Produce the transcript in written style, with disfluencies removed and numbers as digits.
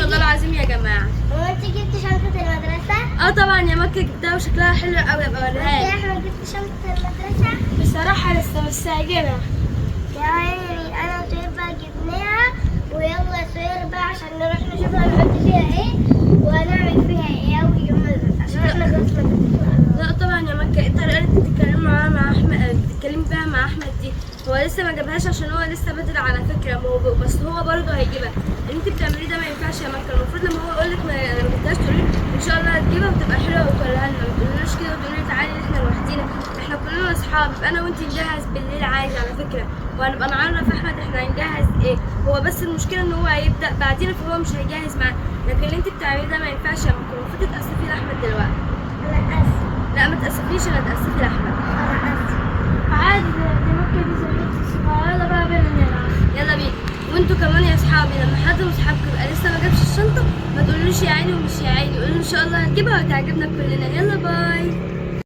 الله العظيم يا جماعه. هو انت جبت شنطة المدرسة؟ طبعا يا مكه جبتها وشكلها حلو قوي، ابقى انت اوريها يا لك. احمد جبت شنطة المدرسة؟ بصراحه لسه بس هجيبها. يا عيني انا وسهير بقى جبناها، ويلا يا سهير بقى عشان نروح نشوف هنحط فيها ايه وهنعمل فيها ايه اول يوم المدرسة عشان احنا خلصنا المدرسة. لا طبعا يا مكه، ايه الطريقه اللي بتتكلمي معاها مع احمد، بتتكلمي بيها مع احمد دي؟ هو لسه ما جابهاش عشان هو لسه بدري على فكره، ما هو بس هو برضه هيجيبها. اللي انت بتعمليه ده ما ينفعش يا مكه. المفروض لما هو يقول لك ما جبتهاش تقولي ان شاء الله هتجيبها وتبقى حلوه وتوريها لنا، ما تقوليش كده وتقولي تعالي احنا لوحدينا. احنا كلنا اصحاب، يبقى انا وانت نجهز بالليل عادي على فكره، وهنبقى نعرف احمد احنا هنجهز ايه. هو بس المشكله ان هو هيبدا بعدين فهو مش هيجهز معانا. لكن اللي انت بتعمليه ده ما ينفعش يا مكه. المفروض تتاسفي لاحمد دلوقتي. انا اسف. لا ما تاسفيش، انا اتاسفي لاحمد. انا اسف. عادي دي ممكن دي زهقت الصغيرة. يلا بقى بينا نلعب. يلا بينا. وانتوا كمان يا اصحابي لما حد من اصحابكم يبقى لسه ما جابش الشنطه، ما تقولوش يا عيني ومش يا عيني، قولوا ان شاء الله هتجيبها وتعجبنا كلنا. يلا باي.